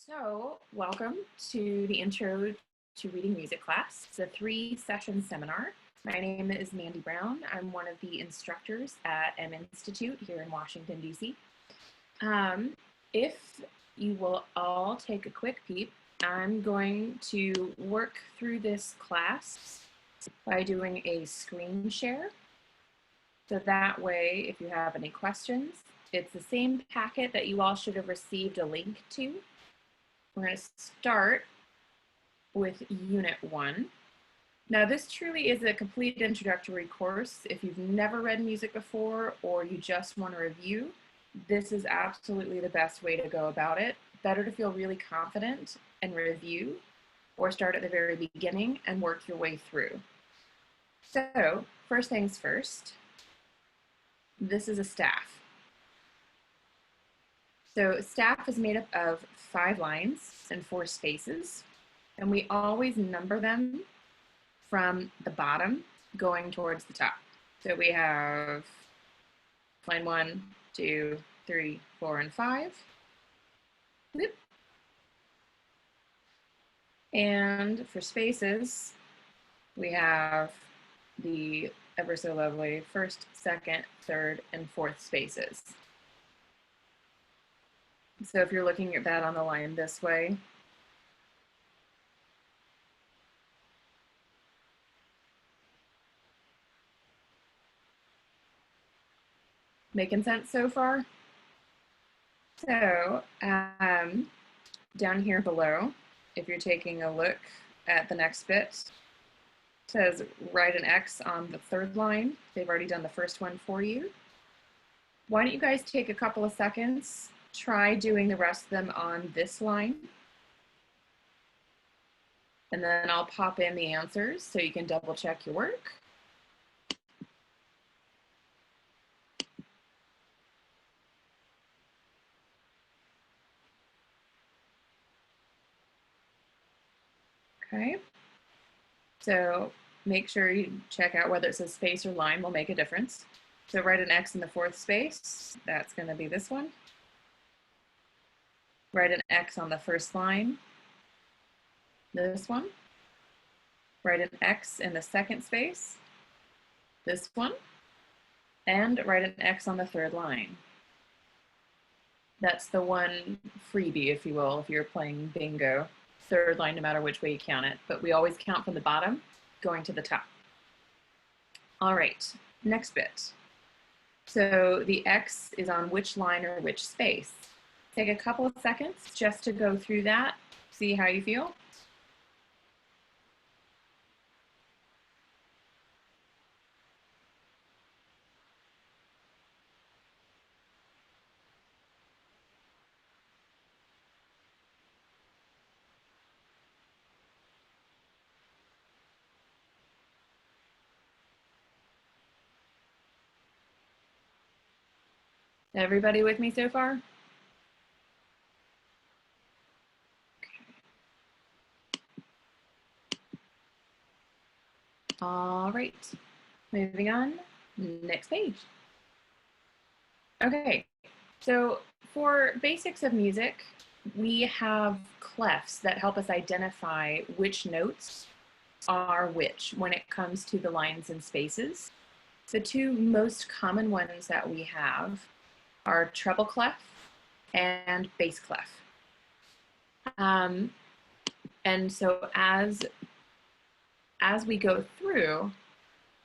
So, welcome to the Intro to Reading Music class. It's a 3-session seminar. My name is Mandy Brown. I'm one of the instructors at M Institute here in Washington, D.C. If you will all take a quick peep, I'm going to work through this class by doing a screen share. So that way, if you have any questions, it's the same packet that you all should have received a link to. We're going to start with Unit 1. Now, this truly is a complete introductory course. If you've never read music before or you just want to review, this is absolutely the best way to go about it. Better to feel really confident and review, or start at the very beginning and work your way through. So, first things first, this is a staff. So staff is made up of 5 lines and 4 spaces, and we always number them from the bottom going towards the top. So we have line 1, 2, 3, 4, and 5. Whoop. And for spaces, we have the ever so lovely 1st, 2nd, 3rd, and 4th spaces. So if you're looking at that on the line this way, making sense so far? So down here below, if you're taking a look at the next bit, it says write an X on the 3rd line. They've already done the first one for you. Why don't you guys take a couple of seconds, try doing the rest of them on this line. And then I'll pop in the answers so you can double check your work. Okay, so make sure you check out whether it says space or line will make a difference. So write an X in the 4th space, that's going to be this one. Write an X on the 1st line, this one. Write an X in the 2nd space, this one. And write an X on the 3rd line. That's the one freebie, if you will, if you're playing bingo. 3rd line, no matter which way you count it, but we always count from the bottom going to the top. All right, next bit. So the X is on which line or which space. Take a couple of seconds just to go through that, see how you feel. Everybody with me so far? All right, moving on, next page. Okay, so for basics of music, we have clefs that help us identify which notes are which when it comes to the lines and spaces. The 2 most common ones that we have are treble clef and bass clef. And so as we go through,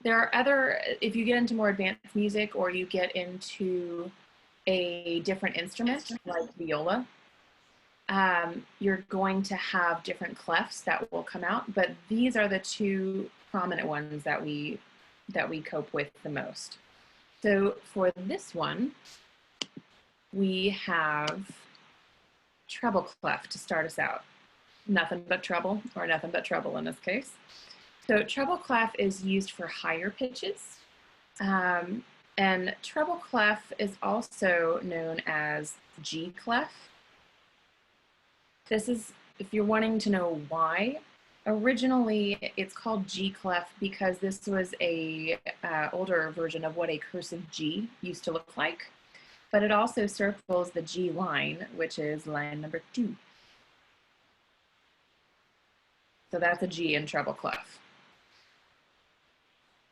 there are other, if you get into more advanced music or you get into a different instrument like viola, you're going to have different clefs that will come out, but these are the 2 prominent ones that we cope with the most. So for this one, we have treble clef to start us out. Nothing but treble, or nothing but treble in this case. So treble clef is used for higher pitches, and treble clef is also known as G clef. This is, if you're wanting to know why, originally it's called G clef because this was a older version of what a cursive G used to look like, but it also circles the G line, which is line number 2. So that's a G in treble clef.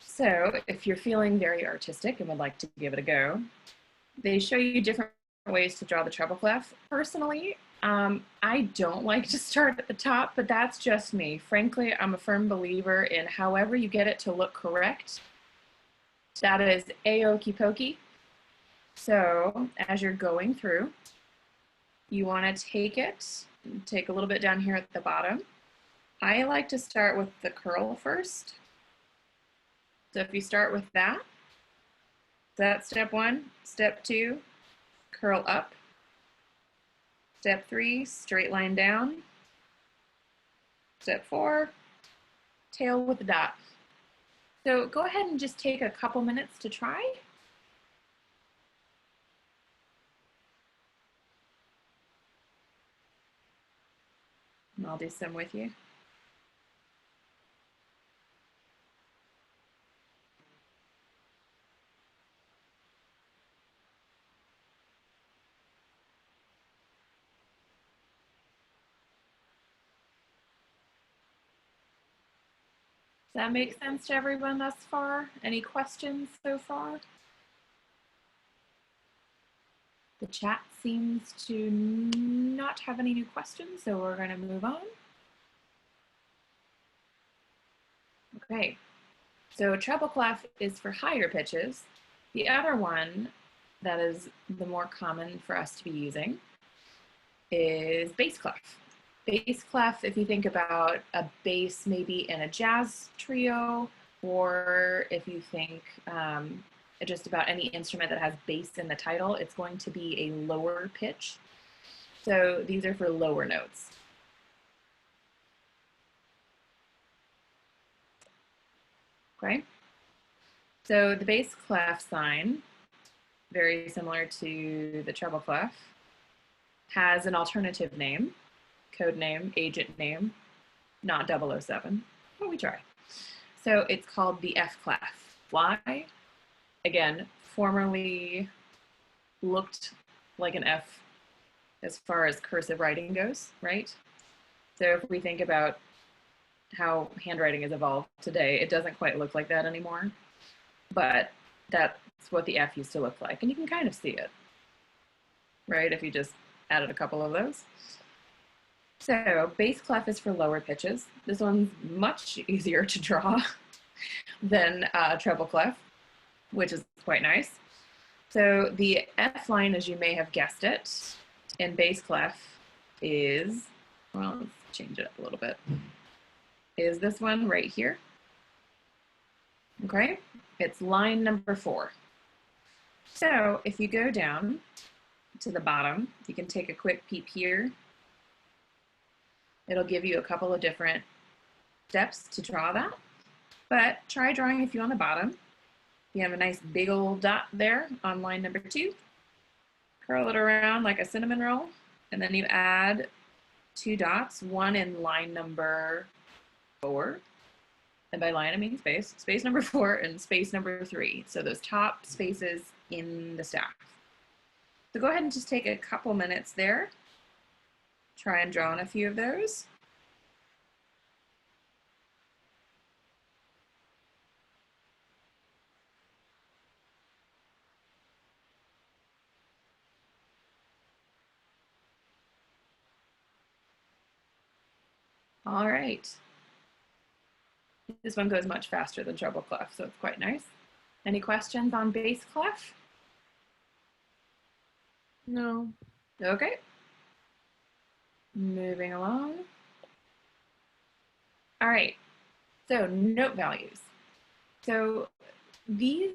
So if you're feeling very artistic and would like to give it a go, they show you different ways to draw the treble clef. Personally, I don't like to start at the top, but that's just me. Frankly, I'm a firm believer in however you get it to look correct, that is a-okey pokey. So as you're going through, you want to take a little bit down here at the bottom. I like to start with the curl first. So if you start with that, that's step 1. Step 2, curl up. Step 3, straight line down. Step 4, tail with a dot. So go ahead and just take a couple minutes to try. And I'll do some with you. Does that make sense to everyone thus far? Any questions so far? The chat seems to not have any new questions, so we're going to move on. Okay, so treble clef is for higher pitches. The other one that is the more common for us to be using is bass clef. Bass clef, if you think about a bass maybe in a jazz trio, or if you think just about any instrument that has bass in the title, it's going to be a lower pitch. So these are for lower notes. Okay. So the bass clef sign, very similar to the treble clef, has an alternative name, code name, agent name, not 007, but we try. So it's called the F clef. Why? Again, formerly looked like an F as far as cursive writing goes, right? So if we think about how handwriting has evolved today, it doesn't quite look like that anymore, but that's what the F used to look like. And you can kind of see it, right? If you just added a couple of those. So bass clef is for lower pitches. This one's much easier to draw than treble clef, which is quite nice. So the F line, as you may have guessed it, in bass clef is, well, let's change it up a little bit, is this one right here. Okay, it's line number 4. So if you go down to the bottom, you can take a quick peep here. It'll give you a couple of different steps to draw that, but try drawing a few on the bottom. You have a nice big old dot there on line number 2. Curl it around like a cinnamon roll, and then you add 2 dots, one in line number 4. And by line, I mean space. Space number 4 and space number 3. So those top spaces in the staff. So go ahead and just take a couple minutes there. Try and draw on a few of those. All right. This one goes much faster than treble clef, so it's quite nice. Any questions on bass clef? No. Okay. Moving along. All right, so note values. So these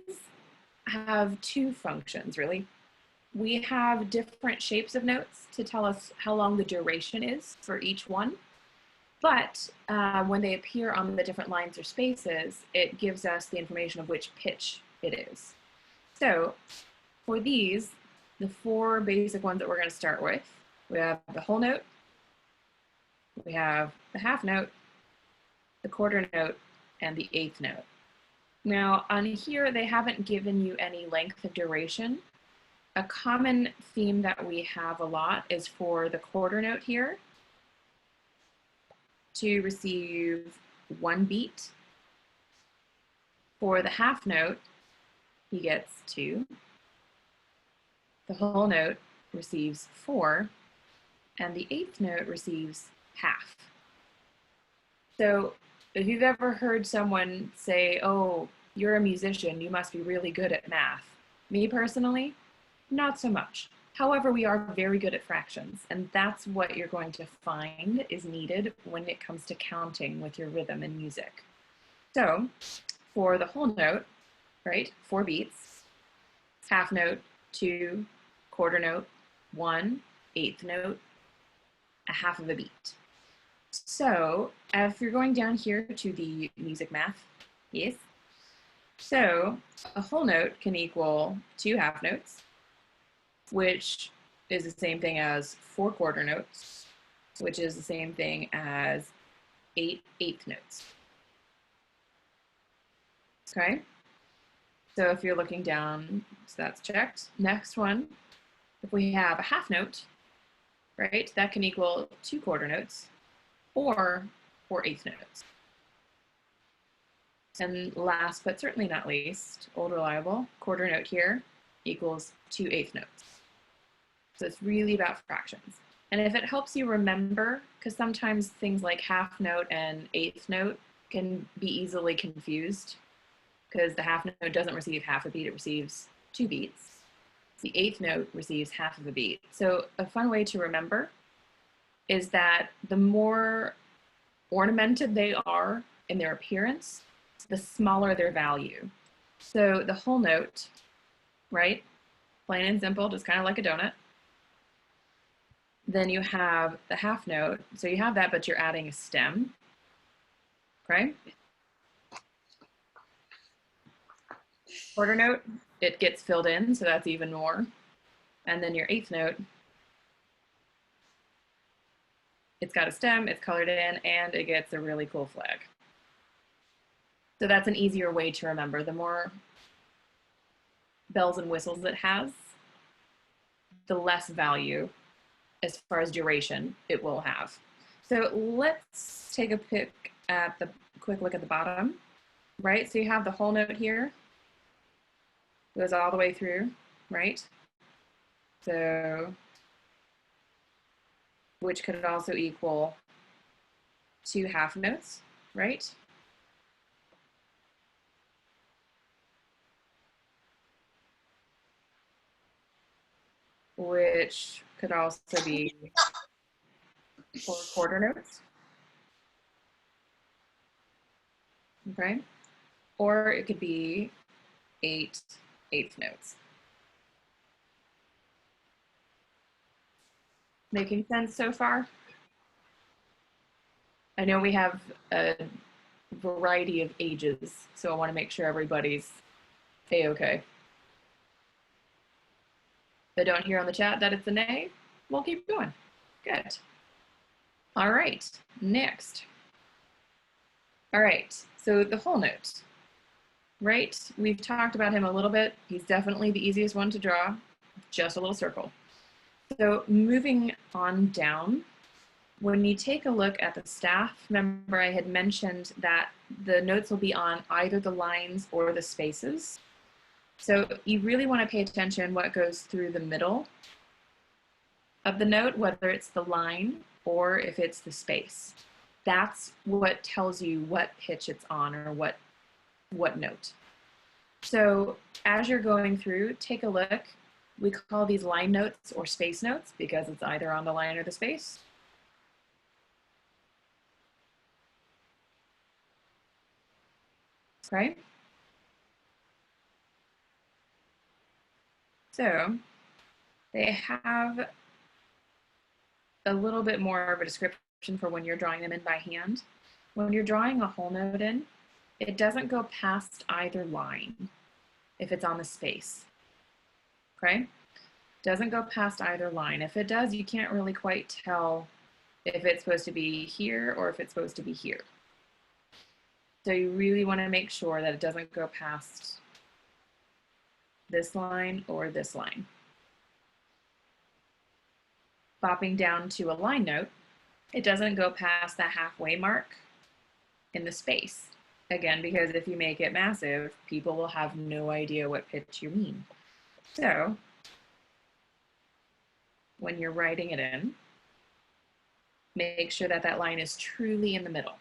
have 2 functions, really. We have different shapes of notes to tell us how long the duration is for each one. But when they appear on the different lines or spaces, it gives us the information of which pitch it is. So for these, the 4 basic ones that we're going to start with, we have the whole note, we have the half note, the quarter note, and the 8th note. Now on here, they haven't given you any length of duration. A common theme that we have a lot is for the quarter note here to receive 1 beat. For the half note, he gets 2. The whole note receives 4, and the eighth note receives half. So if you've ever heard someone say, oh, you're a musician, you must be really good at math. Me personally, not so much. However, we are very good at fractions, and that's what you're going to find is needed when it comes to counting with your rhythm in music. So for the whole note, right, 4 beats, half note, 2, quarter note, 1, eighth note, a half of a beat. So if you're going down here to the music math, yes. So a whole note can equal 2 half notes, which is the same thing as 4 quarter notes, which is the same thing as 8 eighth notes. Okay, so if you're looking down, so that's checked. Next one, if we have a half note, right, that can equal 2 quarter notes or 4 eighth notes. And last but certainly not least, old reliable, quarter note here equals 2 eighth notes. So it's really about fractions. And if it helps you remember, because sometimes things like half note and eighth note can be easily confused, because the half note doesn't receive half a beat, it receives 2 beats. The eighth note receives half of a beat. So a fun way to remember is that the more ornamented they are in their appearance, the smaller their value. So the whole note, right, plain and simple, just kind of like a donut. Then you have the half note. So you have that, but you're adding a stem, okay? Quarter note, it gets filled in, so that's even more. And then your eighth note, it's got a stem, it's colored in, and it gets a really cool flag. So that's an easier way to remember. The more bells and whistles it has, the less value as far as duration it will have. So let's take a quick look at the bottom, right? So you have the whole note here, goes all the way through, right? So, which could also equal 2 half notes, right? Which could also be 4 quarter notes, okay? Or it could be 8 eighth notes. Making sense so far? I know we have a variety of ages, so I want to make sure everybody's A-okay. If I don't hear on the chat that it's a nay, we'll keep going. Good. All right, next. All right, so the whole note, right? We've talked about him a little bit. He's definitely the easiest one to draw, just a little circle. So moving on down, when you take a look at the staff, remember I had mentioned that the notes will be on either the lines or the spaces. So you really want to pay attention what goes through the middle of the note, whether it's the line or if it's the space. That's what tells you what pitch it's on or what note. So as you're going through, take a look. We call these line notes or space notes because it's either on the line or the space. Right? So they have a little bit more of a description for when you're drawing them in by hand. When you're drawing a whole note in, it doesn't go past either line if it's on the space, okay? Doesn't go past either line. If it does, you can't really quite tell if it's supposed to be here or if it's supposed to be here. So you really want to make sure that it doesn't go past this line or this line. Bopping down to a line note, it doesn't go past the halfway mark in the space. Again, because if you make it massive, people will have no idea what pitch you mean. So when you're writing it in, make sure that that line is truly in the middle.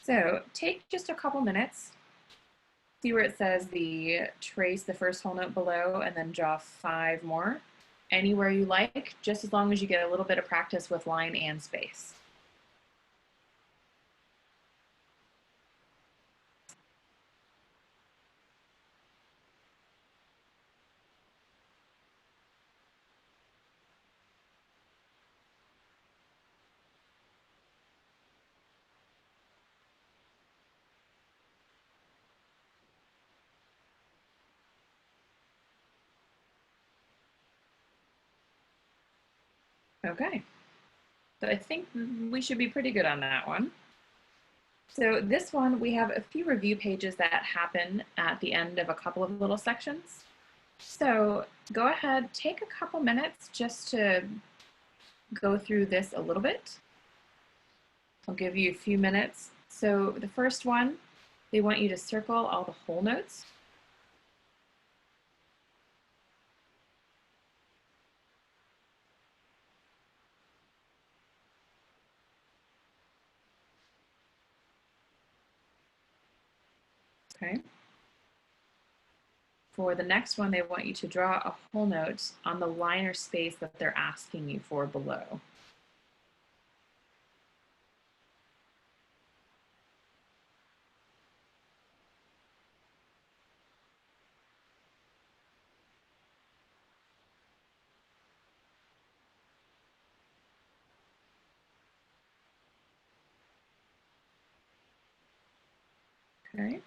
So take just a couple minutes, see where it says trace the first whole note below and then draw 5 more. Anywhere you like, just as long as you get a little bit of practice with line and space. Okay, so I think we should be pretty good on that one. So this one, we have a few review pages that happen at the end of a couple of little sections. So go ahead, take a couple minutes just to go through this a little bit. I'll give you a few minutes. So the first one, they want you to circle all the whole notes. Okay. For the next one, they want you to draw a whole note on the line or space that they're asking you for below. Okay.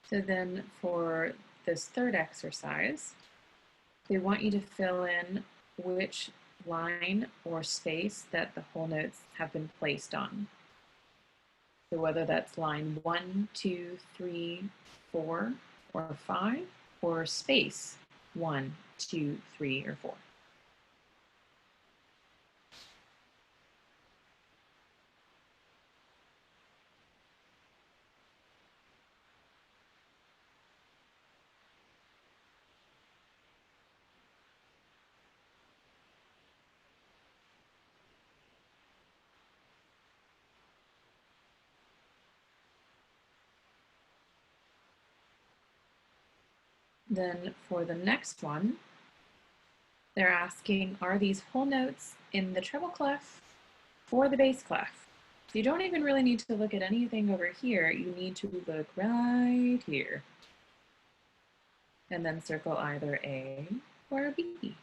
So then for this third exercise, they want you to fill in which line or space that the whole notes have been placed on. So whether that's line 1, 2, 3, 4, or 5, or space 1, 2, 3, or 4. Then for the next one, they're asking, are these whole notes in the treble clef or the bass clef? So you don't even really need to look at anything over here. You need to look right here. And then circle either A or a B.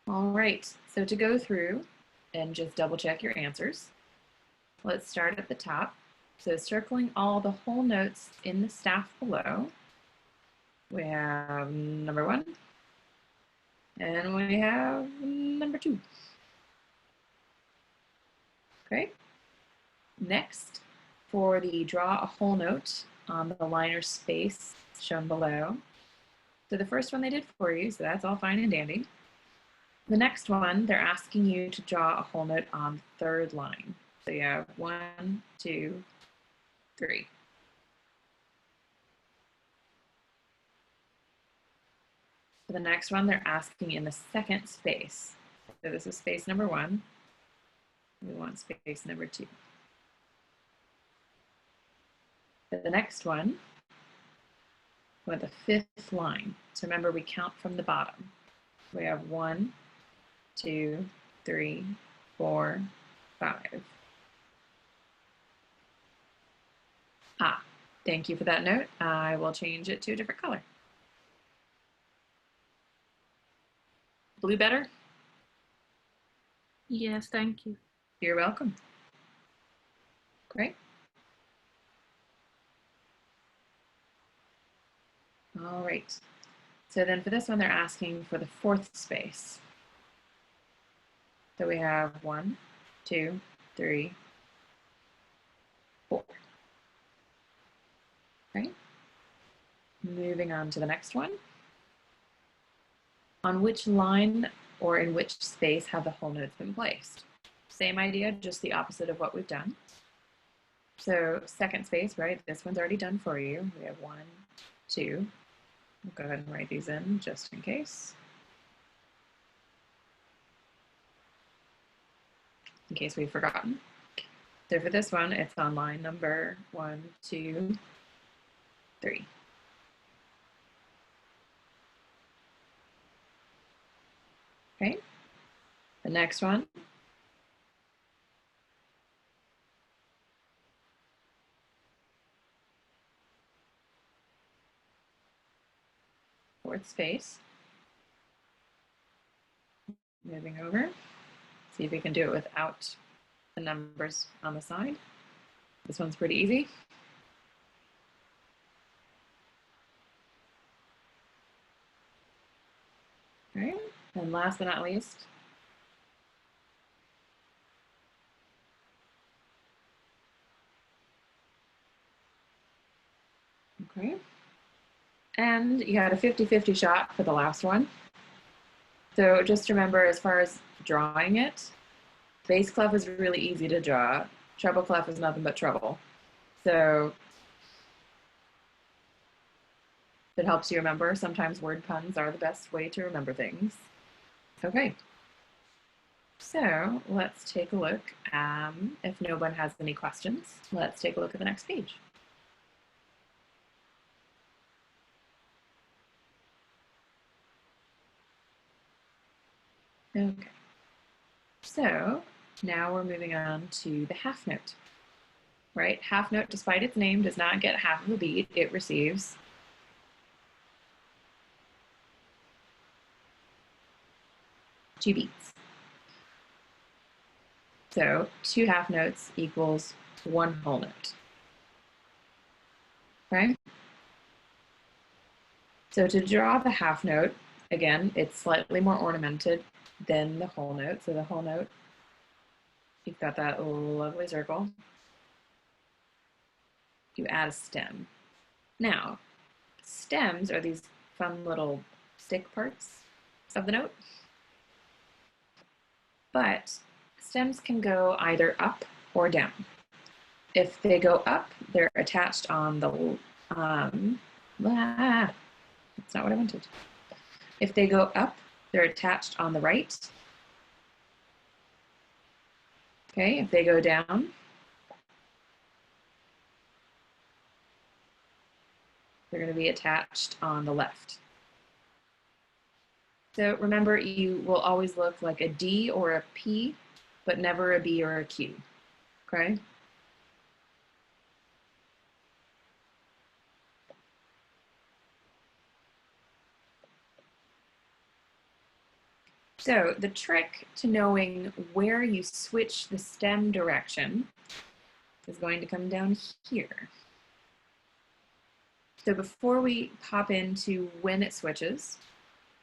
All right, so to go through and just double check your answers, let's start at the top. So circling all the whole notes in the staff below, we have number 1, and we have number 2. Okay. Next, for the draw a whole note on the liner space shown below. So the first one they did for you, so that's all fine and dandy. The next one, they're asking you to draw a whole note on the third line. So you have 1, 2, 3. For the next one, they're asking in the second space. So this is space number 1. We want space number 2. For the next one, we want the fifth line. So remember, we count from the bottom. We have 1, 2, 3, 4, 5. Ah, thank you for that note. I will change it to a different color. Blue better? Yes, thank you. You're welcome. Great. All right. So then for this one, they're asking for the fourth space. So we have 1, 2, 3, 4. Okay. Moving on to the next one. On which line or in which space have the whole notes been placed? Same idea, just the opposite of what we've done. So second space, right? This one's already done for you. We have 1, 2. We'll go ahead and write these in just in case we've forgotten. So for this one, it's on line number 1, 2, 3. Okay. The next one. Fourth space. Moving over. See if we can do it without the numbers on the side. This one's pretty easy. All right, and last but not least, okay, and you had a 50-50 shot for the last one. So just remember, as far as drawing it, bass clef is really easy to draw. Treble clef is nothing but treble. So if it helps you remember, sometimes word puns are the best way to remember things. Okay. So let's take a look. If no one has any questions, let's take a look at the next page. Okay. So now we're moving on to the half note, right? Half note, despite its name, does not get half of a beat. It receives 2 beats. So 2 half notes equals 1 whole note. Okay? So to draw the half note, again, it's slightly more ornamented than the whole note. So the whole note, you've got that lovely circle. You add a stem. Now, stems are these fun little stick parts of the note. But stems can go either up or down. If they go up, they're attached on the, that's not what I wanted. If they go up, they're attached on the right. Okay, if they go down, they're going to be attached on the left. So remember, you will always look like a D or a P, but never a B or a Q, okay? So the trick to knowing where you switch the stem direction is going to come down here. So before we pop into when it switches,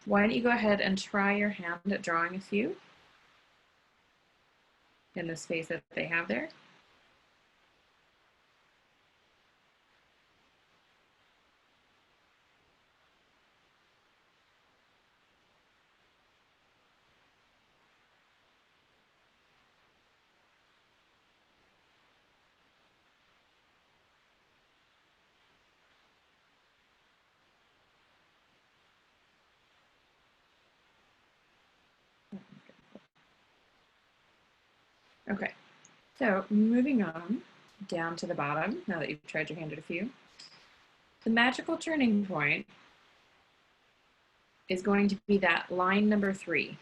why don't you go ahead and try your hand at drawing a few in the space that they have there. Okay, so moving on down to the bottom, now that you've tried your hand at a few, the magical turning point is going to be that line number 3.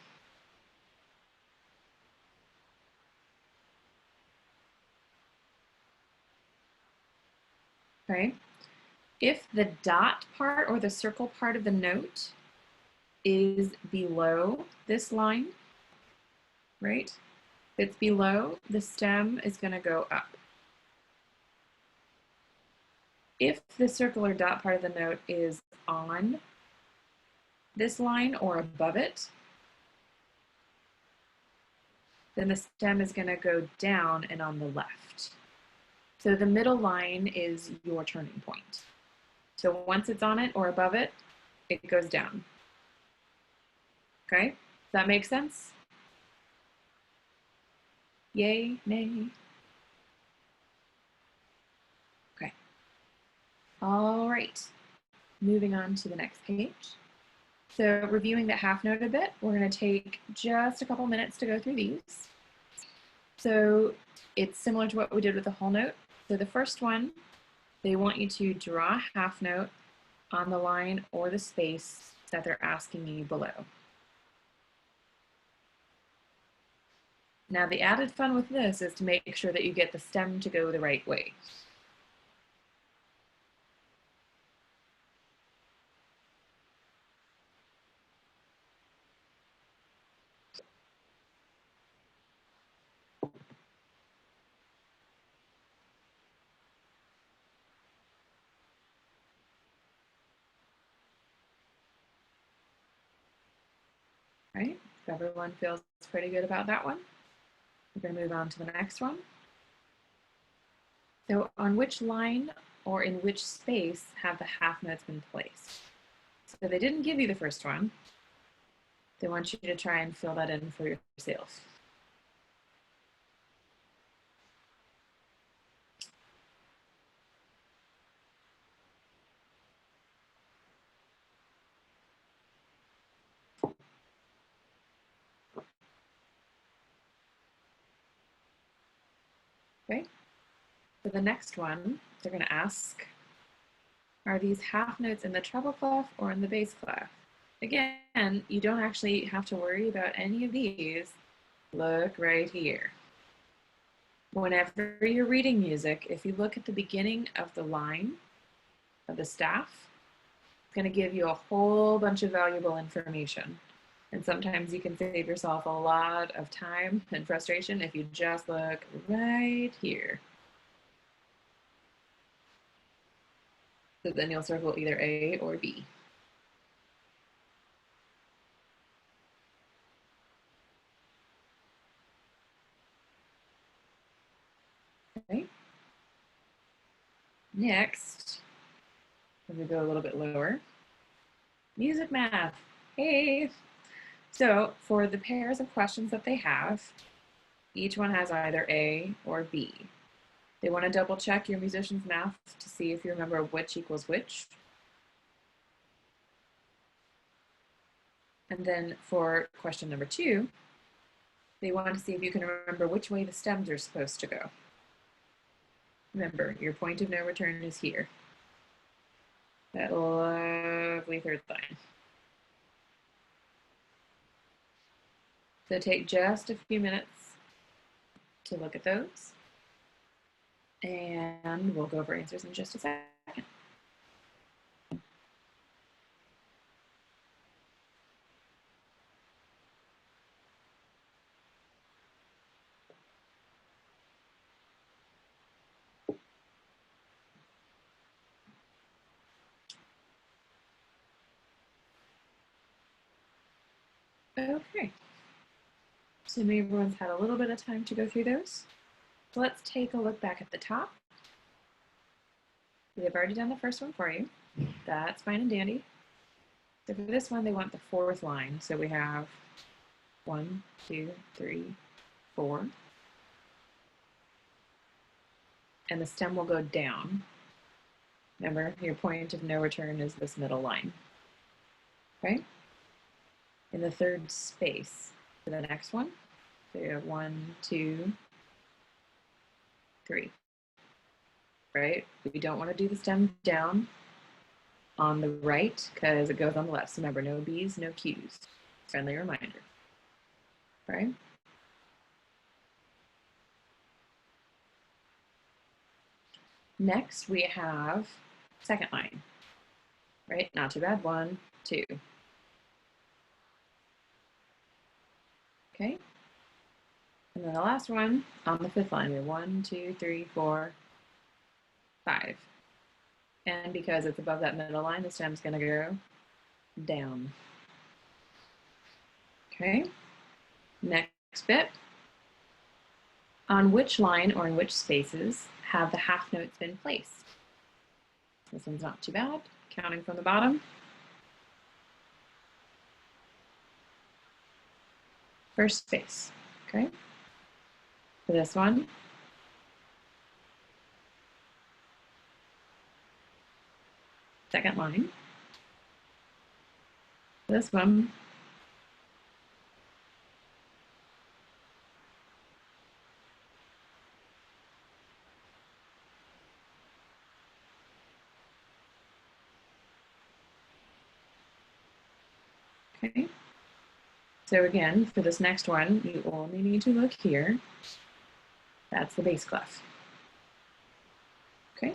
Okay, if the dot part or the circle part of the note is below this line, right? If it's below, the stem is going to go up. If the circle or dot part of the note is on this line or above it, then the stem is going to go down and on the left. So the middle line is your turning point. So once it's on it or above it, it goes down. Okay, does that make sense? Yay, nay? Okay. All right, moving on to the next page. So reviewing the half note a bit, we're going to take just a couple minutes to go through these. So it's similar to what we did with the whole note. So the first one, they want you to draw a half note on the line or the space that they're asking you below. Now the added fun with this is to make sure that you get the stem to go the right way. Right? If everyone feels pretty good about that one, we're going to move on to the next one. So on which line or in which space have the half notes been placed? So they didn't give you the first one. They want you to try and fill that in for yourself. Okay. For the next one, they're going to ask, are these half notes in the treble clef or in the bass clef? Again, you don't actually have to worry about any of these. Look right here. Whenever you're reading music, if you look at the beginning of the line of the staff, it's going to give you a whole bunch of valuable information. And sometimes you can save yourself a lot of time and frustration if you just look right here. So then you'll circle either A or B. Okay. Next, I'm going to go a little bit lower. Music math. Hey. So for the pairs of questions that they have, each one has either A or B. They want to double check your musician's math to see if you remember which equals which. And then for question number 2, they want to see if you can remember which way the stems are supposed to go. Remember, your point of no return is here. That lovely third line. So take just a few minutes to look at those. And we'll go over answers in just a second. Okay. So maybe everyone's had a little bit of time to go through those. So let's take a look back at the top. They've already done the first one for you. That's fine and dandy. So for this one, they want the fourth line. So we have 1, 2, 3, 4. And the stem will go down. Remember, your point of no return is this middle line. Okay? In the third space for the next one, so you have 1, 2, 3. Right? We don't want to do the stem down on the right because it goes on the left. So remember, no B's, no Q's. Friendly reminder. Right? Next, we have second line. Right? Not too bad. 1, 2. Okay? And then the last one on the fifth line, we have 1, 2, 3, 4, 5. And because it's above that middle line, the stem's going to go down. Okay? Next bit. On which line or in which spaces have the half notes been placed? This one's not too bad. Counting from the bottom. First space, okay? For this one, second line. For this one, okay? So again, for this next one, you only need to look here. That's the bass clef. Okay,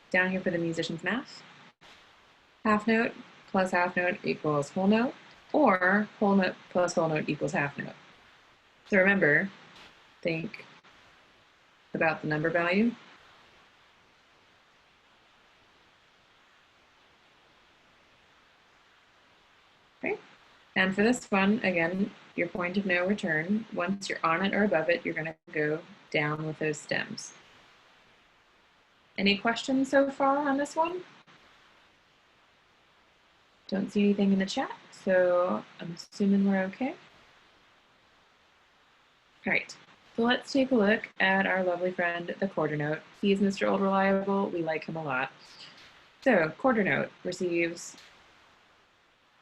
down here for the musician's math. Half note plus half note equals whole note, or whole note plus whole note equals half note. So remember, think about the number value. Okay, and for this one, again, your point of no return, once you're on it or above it, you're gonna go down with those stems. Any questions so far on this one? Don't see anything in the chat, so I'm assuming we're okay. All right, so let's take a look at our lovely friend, the quarter note. He's Mr. Old Reliable. We like him a lot. So quarter note receives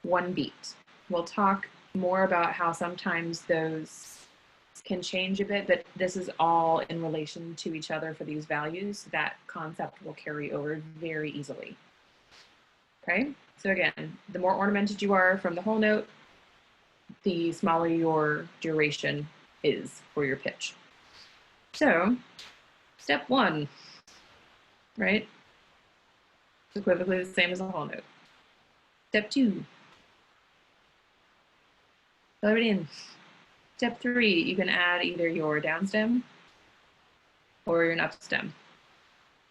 one beat. We'll talk more about how sometimes those can change a bit, but this is all in relation to each other for these values. That concept will carry over very easily. Okay, so again, the more ornamented you are from the whole note, the smaller your duration is for your pitch. So step one, right? It's equivocally the same as a whole note. Step two, fill it in. Step three, you can add either your downstem or your upstem.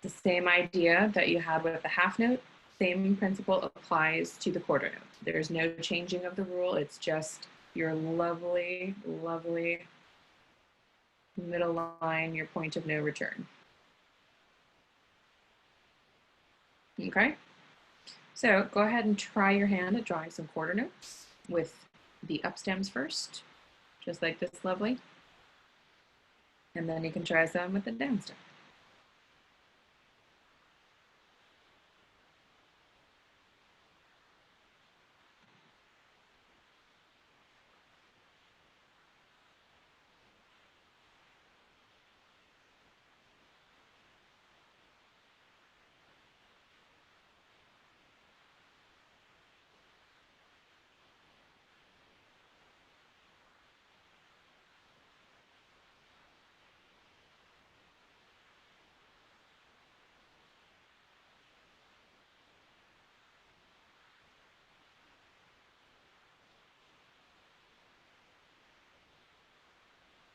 The same idea that you had with the half note, same principle applies to the quarter note. There's no changing of the rule. It's just your lovely, lovely middle line, your point of no return. Okay, so go ahead and try your hand at drawing some quarter notes with the upstems first, just like this lovely. And then you can try some with the downstem.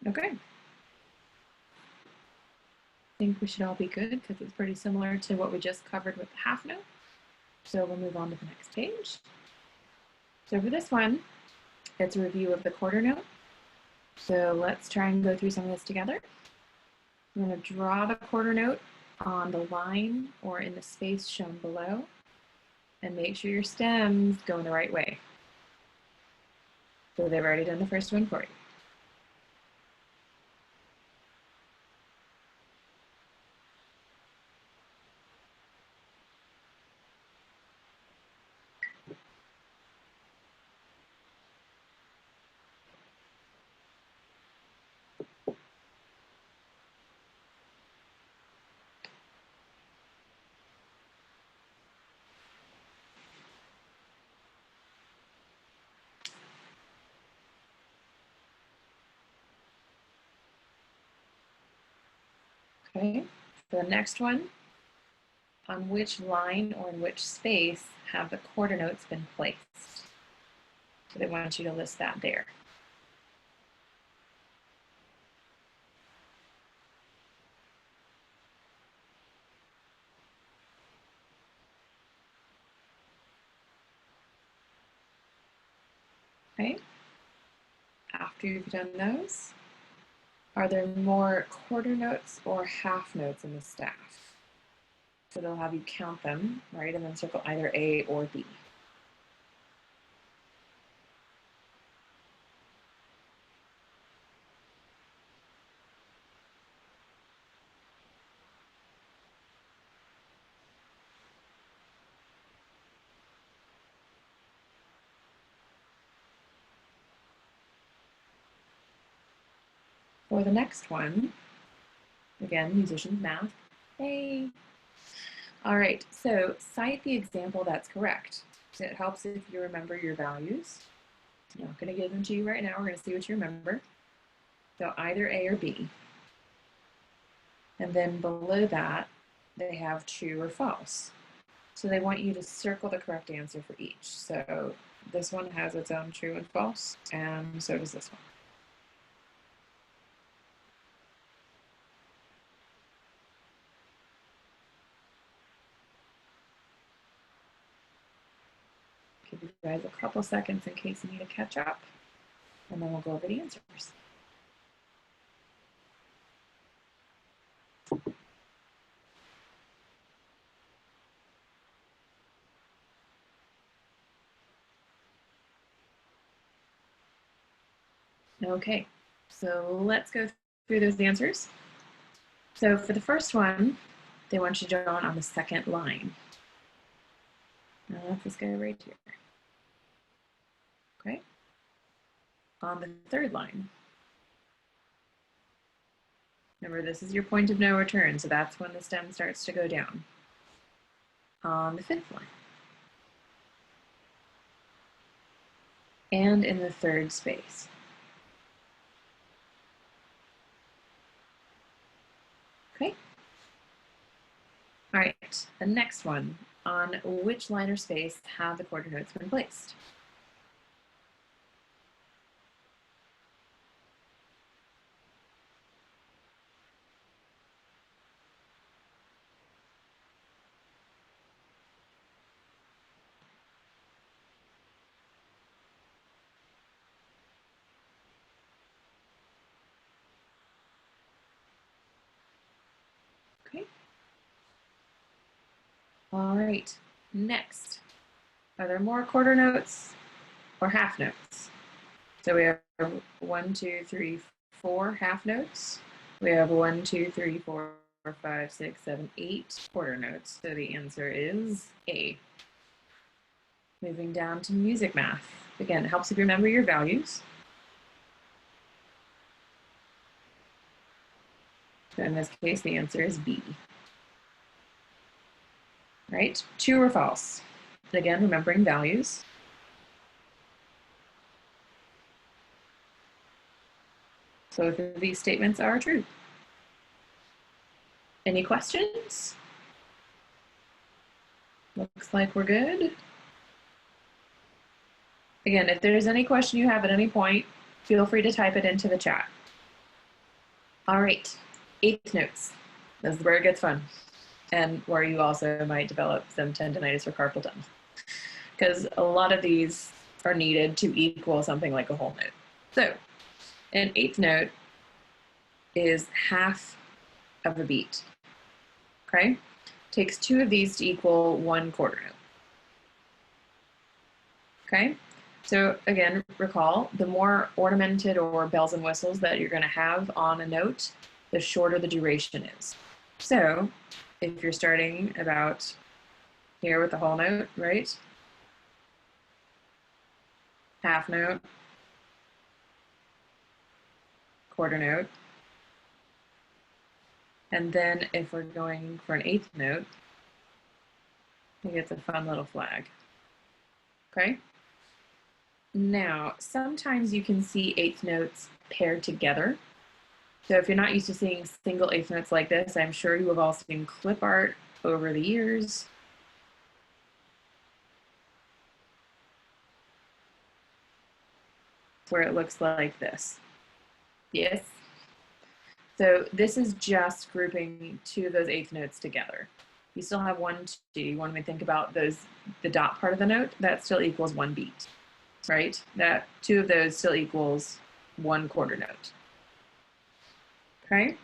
Okay. I think we should all be good because it's pretty similar to what we just covered with the half note. So we'll move on to the next page. So for this one, it's a review of the quarter note. So let's try and go through some of this together. I'm going to draw the quarter note on the line or in the space shown below, and make sure your stems go in the right way. So they've already done the first one for you. Okay, for the next one, on which line or in which space have the quarter notes been placed? So they want you to list that there. Okay, after you've done those, are there more quarter notes or half notes in the staff? So they'll have you count them, right? And then circle either A or B. For the next one, again, musicians math. Hey. All right, so cite the example that's correct. It helps if you remember your values. I'm not going to give them to you right now. We're going to see what you remember. So either A or B. And then below that, they have true or false. So they want you to circle the correct answer for each. So this one has its own true and false, and so does this one. Give you guys a couple seconds in case you need to catch up, and then we'll go over the answers. Okay, so let's go through those answers. So for the first one, they want you to draw on the second line. Now that's this guy right here. Okay. On the third line. Remember, this is your point of no return, so that's when the stem starts to go down. On the fifth line. And in the third space. Okay. All right, the next one. On which line or space have the quarter notes been placed? Okay. All right, next. Are there more quarter notes or half notes? So we have 1, 2, 3, 4 half notes. We have 1, 2, 3, 4, 5, 6, 7, 8 quarter notes. So the answer is A. Moving down to music math. Again, it helps if you remember your values. So in this case, the answer is B. Right? True or false? Again, remembering values. Both of these statements are true. Any questions? Looks like we're good. Again, if there's any question you have at any point, feel free to type it into the chat. All right, eighth notes. This is where it gets fun, and where you also might develop some tendonitis or carpal tunnel, because a lot of these are needed to equal something like a whole note. So an eighth note is half of a beat, okay? Takes 2 of these to equal 1 quarter note, okay? So again, recall, the more ornamented or bells and whistles that you're gonna have on a note, the shorter the duration is. So if you're starting about here with the whole note, right? Half note, quarter note. And then if we're going for an eighth note, it gets a fun little flag, okay? Now, sometimes you can see eighth notes paired together. So if you're not used to seeing single eighth notes like this, I'm sure you have all seen clip art over the years. Where it looks like this. Yes. So this is just grouping 2 of those eighth notes together. You still have 1, 2. When we think about those, the dot part of the note, that still equals 1 beat, right? That 2 of those still equals 1 quarter note. Okay.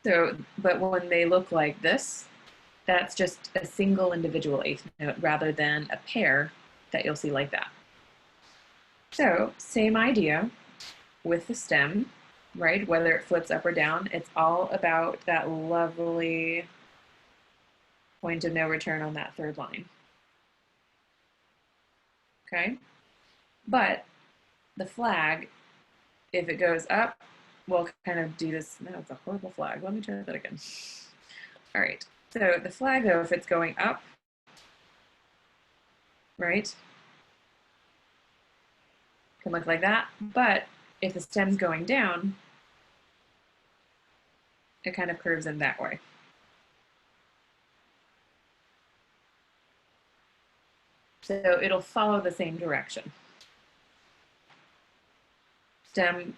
So, but when they look like this, That's just a single individual eighth note rather than a pair that you'll see like that. So same idea with the stem, right? Whether it flips up or down, it's all about that lovely point of no return on that third line. Okay? But the flag, if it goes up, we'll kind of do this. No, it's a horrible flag. Let me try that again. All right. So the flag, though, if it's going up, right, can look like that. But if the stem's going down, it kind of curves in that way. So it'll follow the same direction. Stem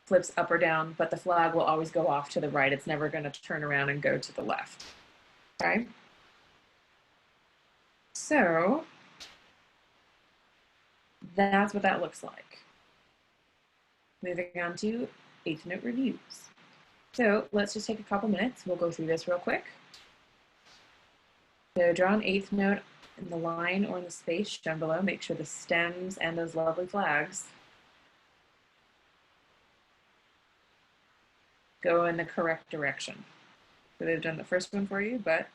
flips up or down, but the flag will always go off to the right. It's never going to turn around and go to the left. Okay? So that's what that looks like. Moving on to eighth note reviews. So let's just take a couple minutes. We'll go through this real quick. So draw an eighth note in the line or in the space shown below. Make sure the stems and those lovely flags go in the correct direction. So they've done the first one for you, but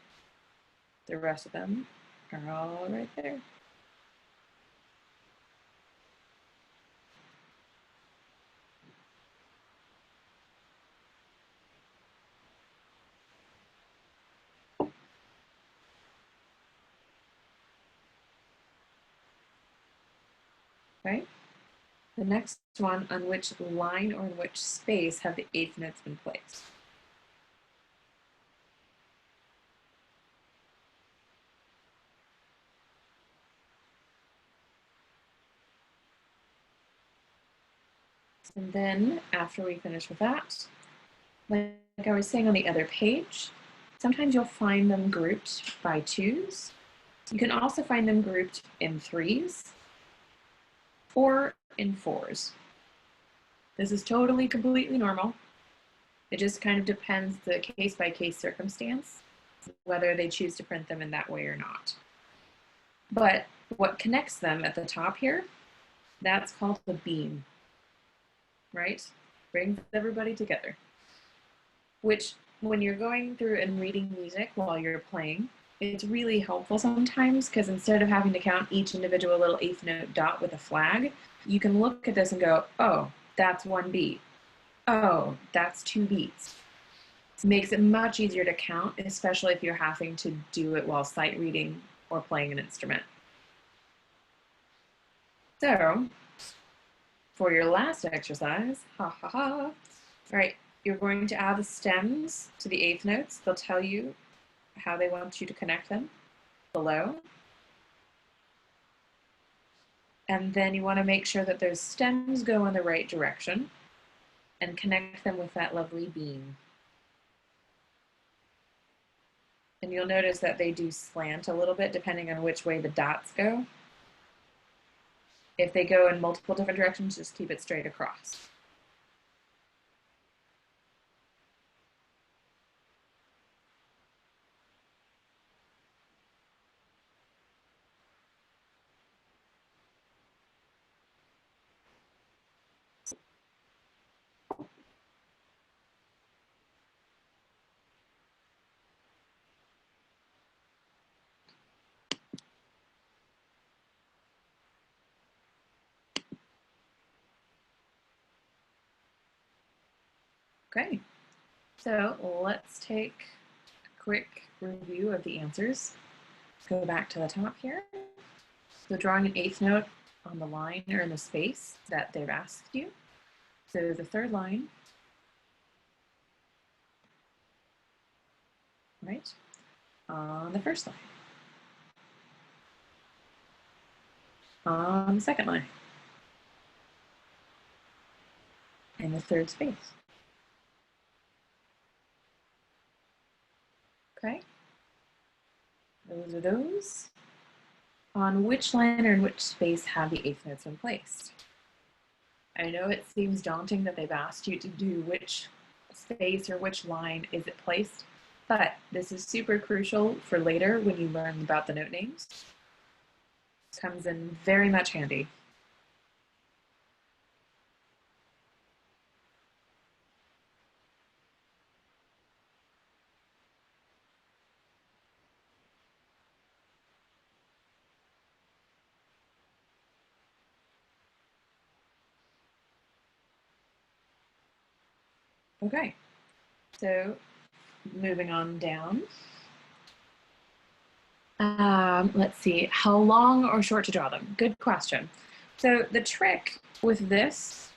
the rest of them are all right there. Okay. The next one, on which line or in which space have the eighth notes been placed? And then after we finish with that, like I was saying on the other page, sometimes you'll find them grouped by twos. You can also find them grouped in threes or in fours. This is totally, completely normal. It just kind of depends the case by case circumstance, whether they choose to print them in that way or not. But what connects them at the top here, that's called the beam, right? Brings everybody together. Which, when you're going through and reading music while you're playing, it's really helpful sometimes because instead of having to count each individual little eighth note dot with a flag, you can look at this and go, oh, that's one beat. Oh, that's two beats. It makes it much easier to count, especially if you're having to do it while sight reading or playing an instrument. So, for your last exercise, all right, you're going to add the stems to the eighth notes. They'll tell you how they want you to connect them below. And then you want to make sure that those stems go in the right direction and connect them with that lovely beam. And you'll notice that they do slant a little bit depending on which way the dots go. If they go in multiple different directions, just keep it straight across. Okay, so let's take a quick review of the answers. Let's go back to the top here. So drawing an eighth note on the line or in the space that they've asked you. So the third line, right, on the first line, on the second line, and the third space. Okay, those are those. On which line or in which space have the eighth notes been placed? I know it seems daunting that they've asked you to do which space or which line is it placed, But this is super crucial for later when you learn about the note names. It comes in very much handy. Okay, so moving on down. Let's see, how long or short to draw them? Good question. So the trick with this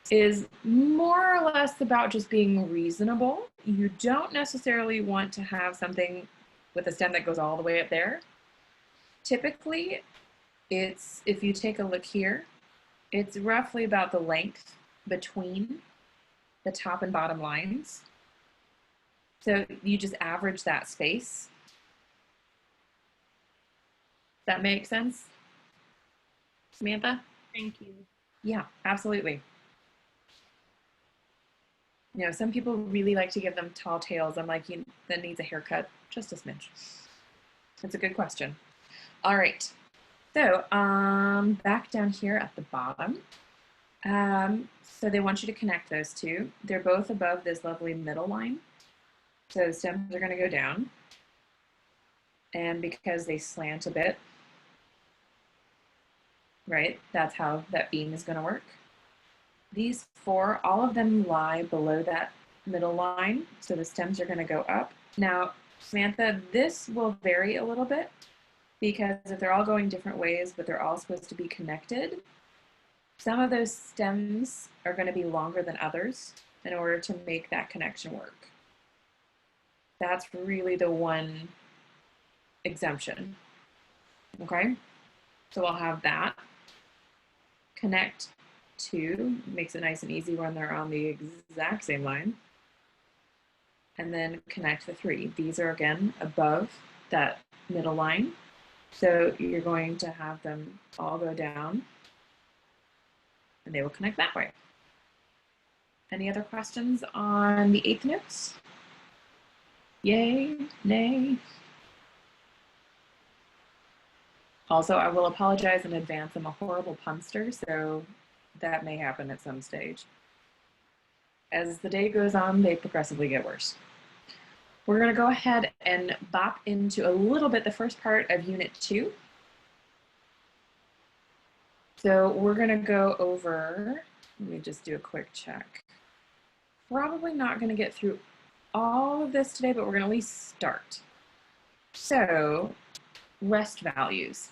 is more or less about just being reasonable. You don't necessarily want to have something with a stem that goes all the way up there. Typically, it's, if you take a look here, it's roughly about the length between the top and bottom lines. So you just average that space. Does that make sense, Samantha? Thank you. Yeah, absolutely. You know, some people really like to give them tall tails. I'm like, that needs a haircut, just a smidge. That's a good question. All right, so back down here at the bottom. So they want you to connect those two. They're both above this lovely middle line. So the stems are gonna go down. And because they slant a bit, right, that's how that beam is gonna work. These four, all of them lie below that middle line. So the stems are gonna go up. Now, Samantha, this will vary a little bit because if they're all going different ways, but they're all supposed to be connected, some of those stems are gonna be longer than others in order to make that connection work. That's really the one exemption, okay? So I'll have that. Connect two, makes it nice and easy when they're on the exact same line. And then connect the three. These are again above that middle line. So you're going to have them all go down and they will connect that way. Any other questions on the eighth notes? Yay, nay. Also, I will apologize in advance. I'm a horrible punster, so that may happen at some stage. As the day goes on, they progressively get worse. We're going to go ahead and bop into a little bit the first part of Unit 2. So we're going to go over, let me just do a quick check. Probably not going to get through all of this today, but we're going to at least start. So rest values.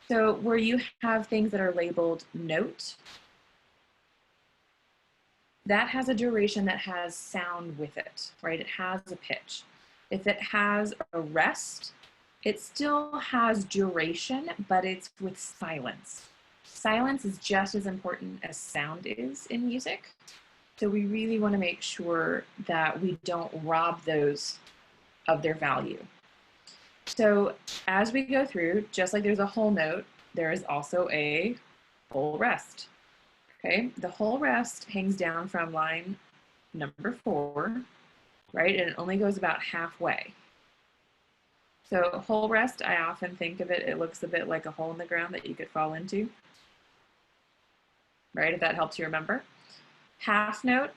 So where you have things that are labeled note, that has a duration that has sound with it, right? It has a pitch. If it has a rest, it still has duration, but it's with silence. Silence is just as important as sound is in music. So we really want to make sure that we don't rob those of their value. So as we go through, just like there's a whole note, there is also a whole rest. Okay, the whole rest hangs down from line number 4, right? And it only goes about halfway. So whole rest, I often think of it, it looks a bit like a hole in the ground that you could fall into, right? If that helps you remember. Half note,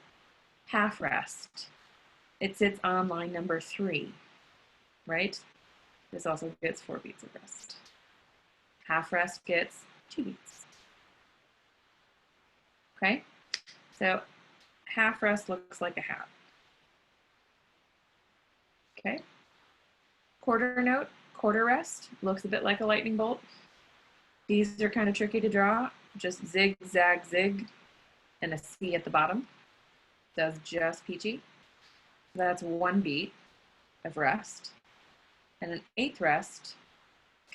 half rest. It sits on line number 3, right? This also gets 4 beats of rest. Half rest gets 2 beats. Okay, so half rest looks like a hat. Okay, quarter note, quarter rest, looks a bit like a lightning bolt. These are kind of tricky to draw, just zig, zag, zig, and a C at the bottom. Does just peachy. That's 1 beat of rest. And an 8th rest,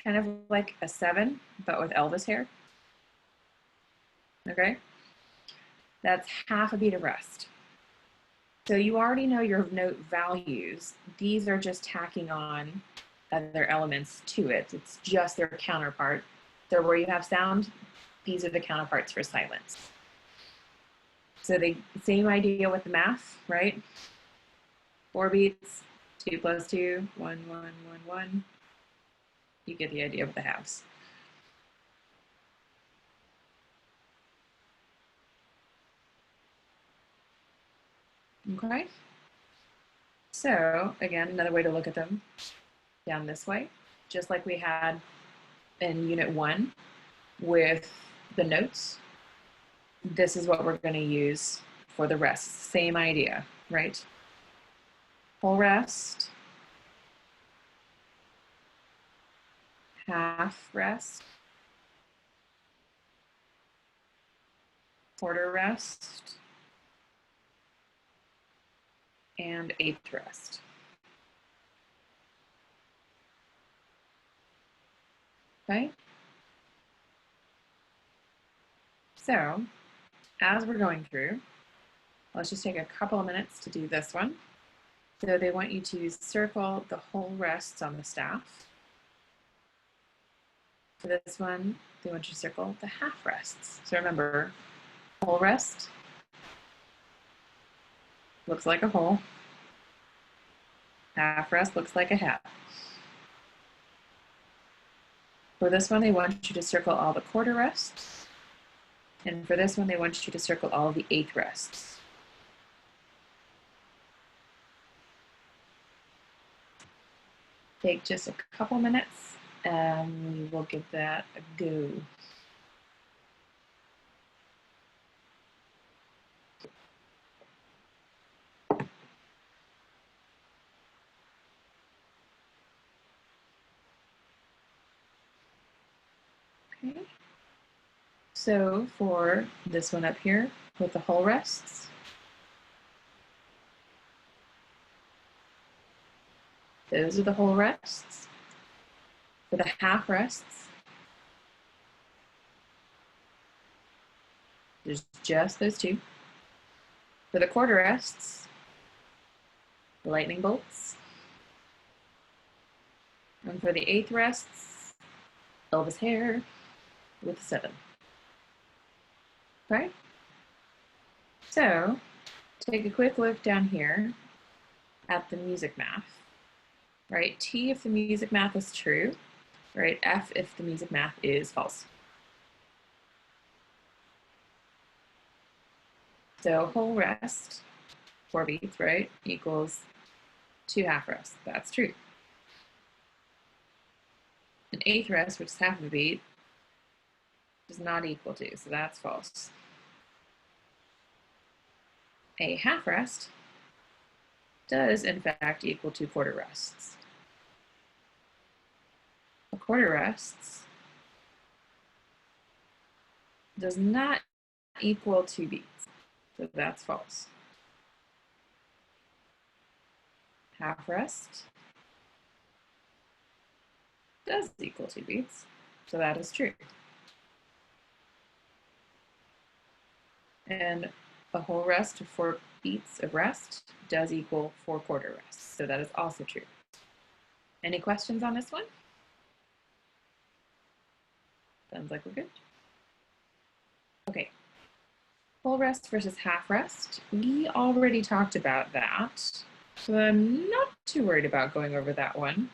kind of like a 7, but with Elvis hair. Okay, that's half a beat of rest. So you already know your note values. These are just tacking on other elements to it. It's just their counterpart. So where you have sound, these are the counterparts for silence. So the same idea with the math, right? 4 beats, 2 plus 2, 1, 1, 1, 1. You get the idea of the halves. Okay. So again, another way to look at them down this way, just like we had in Unit 1 with the notes. This is what we're going to use for the rest. Same idea, right? Whole rest, half rest, quarter rest, and eighth rest. Okay? So, as we're going through, let's just take a couple of minutes to do this one. So they want you to circle the whole rests on the staff. For this one, they want you to circle the half rests. So remember, whole rest looks like a whole. Half rest looks like a half. For this one, they want you to circle all the quarter rests. And for this one, they want you to circle all the eighth rests. Take just a couple minutes and we will give that a go. Okay. So for this one up here with the whole rests, those are the whole rests. For the half rests, there's just those two. For the quarter rests, the lightning bolts. And for the eighth rests, Elvis hair with a 7. Okay? So, take a quick look down here at the music math. Right? T if the music math is true. Right? F if the music math is false. So whole rest, 4 beats, right, equals 2 half rests. That's true. An eighth rest, which is half of a beat, does not equal 2, so that's false. A half rest does, in fact, equal 2 quarter rests. A quarter rests does not equal 2 beats, so that's false. Half rest does equal 2 beats, so that is true. And a whole rest of 4 beats of rest does equal 4 quarter rests, so that is also true. Any questions on this one? Sounds like we're good. Okay. Whole rest versus half rest. We already talked about that, so I'm not too worried about going over that one.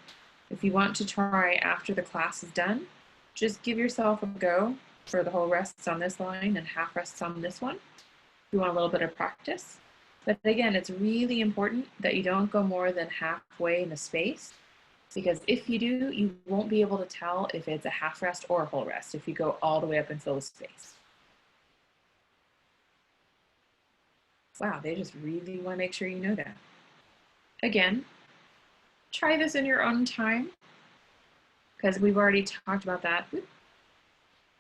If you want to try after the class is done, just give yourself a go for the whole rests on this line and half rests on this one. If you want a little bit of practice. But again, it's really important that you don't go more than halfway in the space, because if you do, you won't be able to tell if it's a half rest or a whole rest if you go all the way up until the space. Wow, they just really want to make sure you know that. Again, try this in your own time, because we've already talked about that. Oop.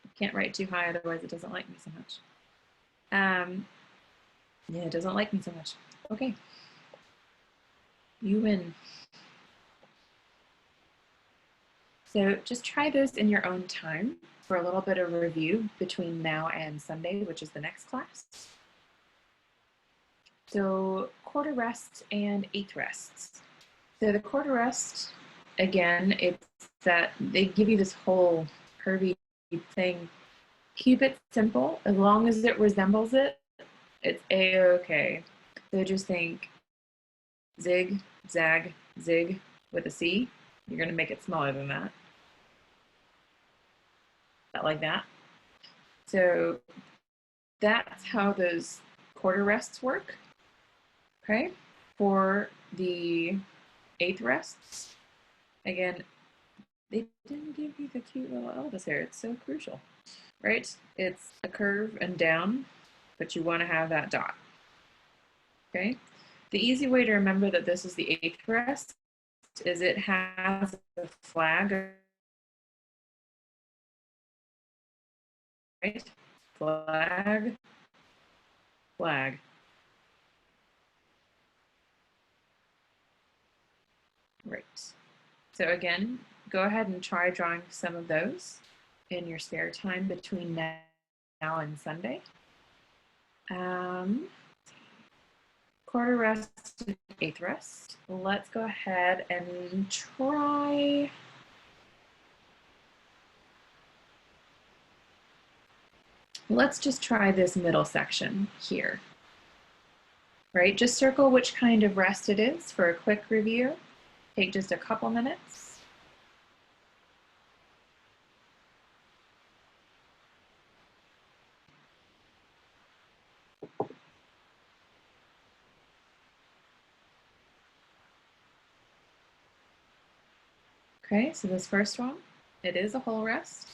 I can't write too high, otherwise it doesn't like me so much. Yeah, it doesn't like me so much. Okay. You win. So just try those in your own time for a little bit of review between now and Sunday, which is the next class. So quarter rests and eighth rests. So the quarter rest, again, it's that they give you this whole curvy thing. Keep it simple. As long as it resembles it, it's a-okay. So just think zig, zag, zig with a C. You're going to make it smaller than that. Not like that. So that's how those quarter rests work. Okay. For the eighth rests, again, they didn't give you the cute little Elvis hair. It's so crucial, right? It's a curve and down, but you want to have that dot. Okay. The easy way to remember that this is the eighth rest is it has a flag, right? Flag, flag. Right. So again, go ahead and try drawing some of those in your spare time between now and Sunday. Quarter rest, eighth rest. Let's go ahead and try. Let's just try this middle section here. Right, just circle which kind of rest it is for a quick review. Take just a couple minutes. Okay, so this first one, it is a whole rest.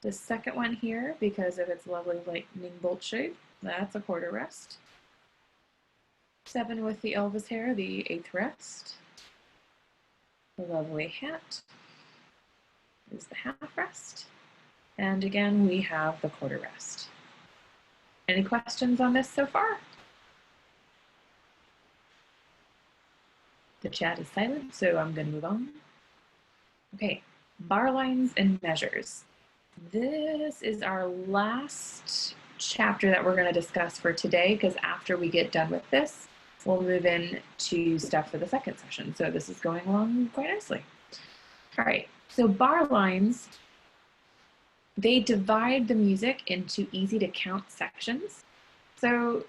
The second one here, because of its lovely lightning bolt shape, that's a quarter rest. 7 with the Elvis hair, the eighth rest. The lovely hat is the half rest. And again, we have the quarter rest. Any questions on this so far? The chat is silent, so I'm going to move on. Okay, bar lines and measures. This is our last chapter that we're going to discuss for today, because after we get done with this, we'll move into stuff for the second session. So this is going along quite nicely. All right, so bar lines, they divide the music into easy to count sections. So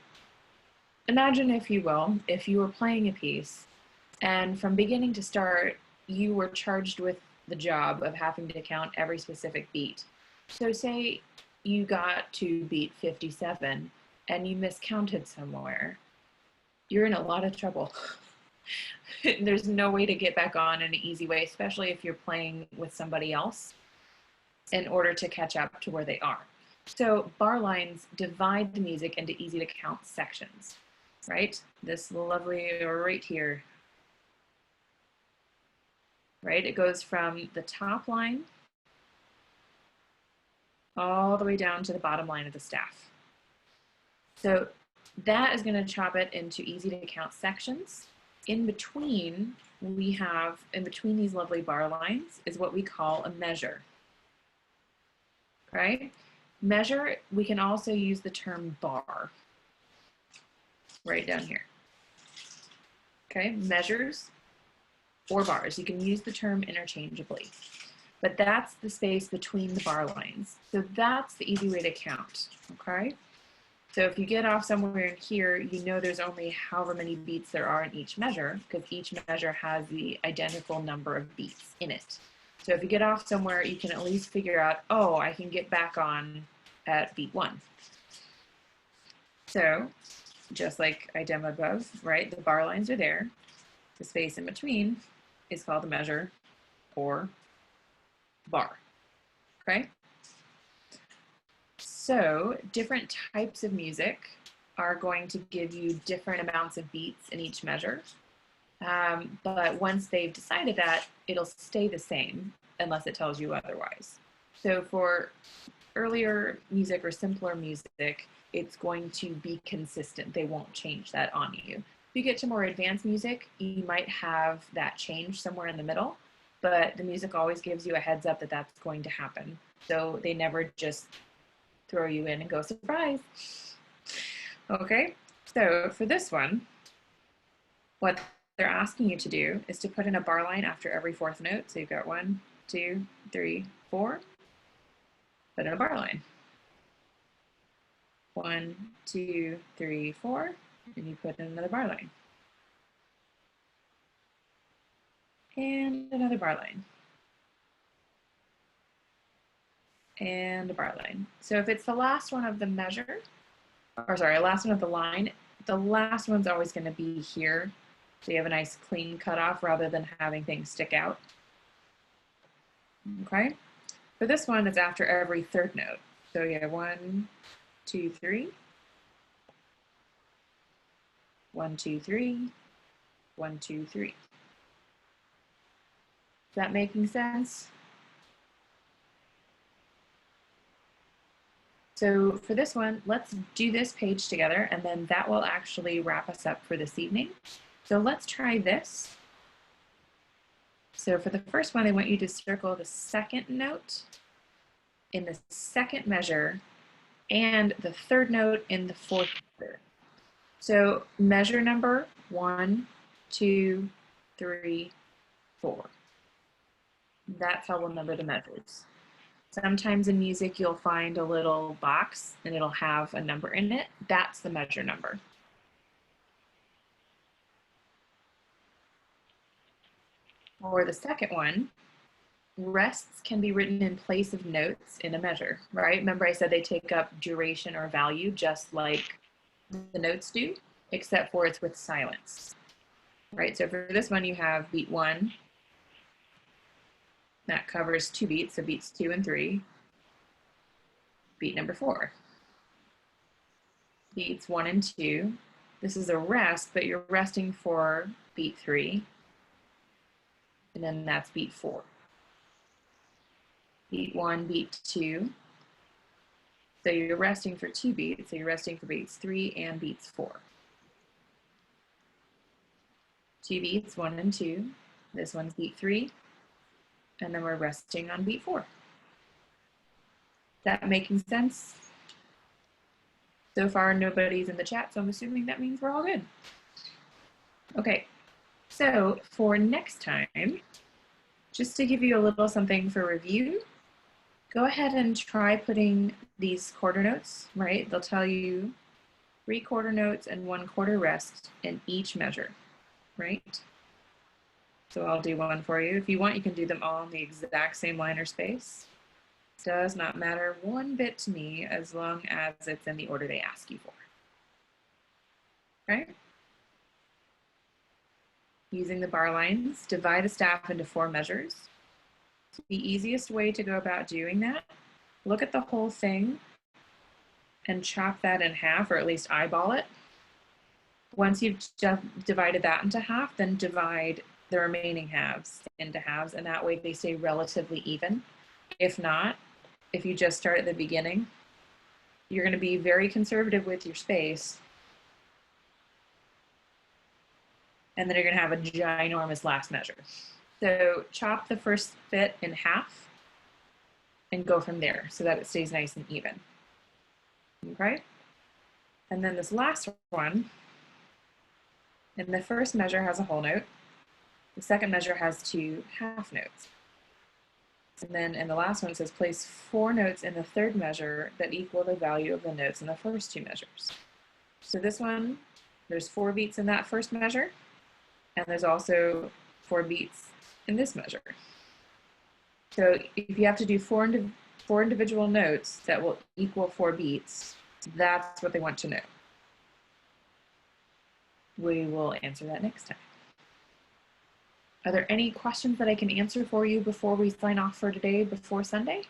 imagine, if you will, if you were playing a piece and from beginning to start, you were charged with the job of having to count every specific beat. So say you got to beat 57 and you miscounted somewhere, you're in a lot of trouble. There's no way to get back on in an easy way, especially if you're playing with somebody else in order to catch up to where they are. So bar lines divide the music into easy to count sections, right? This lovely right here, right? It goes from the top line all the way down to the bottom line of the staff. So that is going to chop it into easy to count sections. In between, we have, in between these lovely bar lines is what we call a measure. Right? Measure, we can also use the term bar right down here. Okay, measures or bars. You can use the term interchangeably, but that's the space between the bar lines. So that's the easy way to count, okay? So if you get off somewhere in here, you know there's only however many beats there are in each measure, because each measure has the identical number of beats in it. So if you get off somewhere, you can at least figure out, oh, I can get back on at beat 1. So just like I demoed above, right? The bar lines are there. The space in between is called the measure or bar, okay? So different types of music are going to give you different amounts of beats in each measure. But once they've decided that, it'll stay the same unless it tells you otherwise. So for earlier music or simpler music, it's going to be consistent. They won't change that on you. If you get to more advanced music, you might have that change somewhere in the middle, but the music always gives you a heads up that that's going to happen. So they never just throw you in and go, surprise. Okay, so for this one, what they're asking you to do is to put in a bar line after every fourth note. So you've got 1, 2, 3, 4. Put in a bar line. 1, 2, 3, 4, and you put in another bar line. and another bar line, and a bar line. So if it's the last one of the measure, or sorry, last one of the line, the last one's always going to be here. So you have a nice clean cutoff rather than having things stick out. Okay. For this one, it's after every third note. So you have 1, 2, 3. 1, 2, 3. 1, 2, 3. Is that making sense? So for this one, let's do this page together, and then that will actually wrap us up for this evening. So let's try this. So for the first one, I want you to circle the second note in the second measure and the third note in the fourth measure. So measure number 1, 2, 3, 4. That's how we'll number the measures. Sometimes in music, you'll find a little box and it'll have a number in it. That's the measure number. For the second one, rests can be written in place of notes in a measure, right? Remember I said they take up duration or value just like the notes do, except for it's with silence, right? So for this one, you have beat 1. That covers 2 beats, so beats 2 and 3. Beat number 4. Beats 1 and 2. This is a rest, but you're resting for beat 3. And then that's beat 4. Beat 1, beat 2. So you're resting for 2 beats, so you're resting for beats 3 and beats 4. 2 beats, 1 and 2. This one's beat 3. And then we're resting on beat 4. Is that making sense? So far, nobody's in the chat, so I'm assuming that means we're all good. Okay, so for next time, just to give you a little something for review, go ahead and try putting these quarter notes, right? They'll tell you 3 quarter notes and 1 quarter rest in each measure, right? So I'll do one for you. If you want, you can do them all in the exact same line or space. Does not matter one bit to me as long as it's in the order they ask you for. Okay? Using the bar lines, divide the staff into 4 measures. The easiest way to go about doing that, look at the whole thing and chop that in half, or at least eyeball it. Once you've divided that into half, then divide the remaining halves into halves, and that way they stay relatively even. If not, if you just start at the beginning, you're going to be very conservative with your space, and then you're going to have a ginormous last measure. So chop the first bit in half and go from there so that it stays nice and even. Okay? And then this last one, in the first measure has a whole note. The second measure has 2 half notes. And then in the last one, it says place 4 notes in the third measure that equal the value of the notes in the first 2 measures. So this one, there's 4 beats in that first measure, and there's also 4 beats in this measure. So if you have to do 4 individual notes that will equal 4 beats, that's what they want to know. We will answer that next time. Are there any questions that I can answer for you before we sign off for today, before Sunday?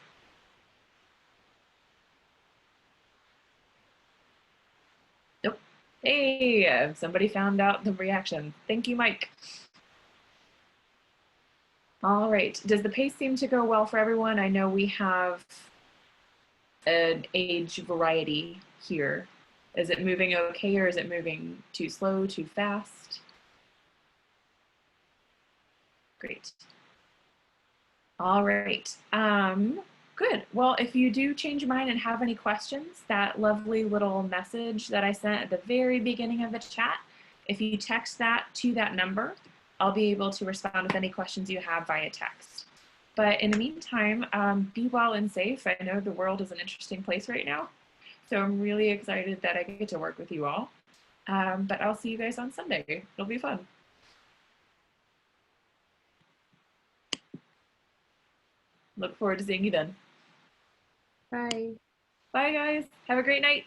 Nope. Hey, somebody found out the reaction. Thank you, Mike. All right. Does the pace seem to go well for everyone? I know we have an age variety here. Is it moving okay, or is it moving too slow, too fast? Great. All right. Good. Well, if you do change your mind and have any questions, that lovely little message that I sent at the very beginning of the chat, if you text that to that number, I'll be able to respond with any questions you have via text. But in the meantime, be well and safe. I know the world is an interesting place right now, so I'm really excited that I get to work with you all. But I'll see you guys on Sunday. It'll be fun. Look forward to seeing you then. Bye. Bye, guys. Have a great night.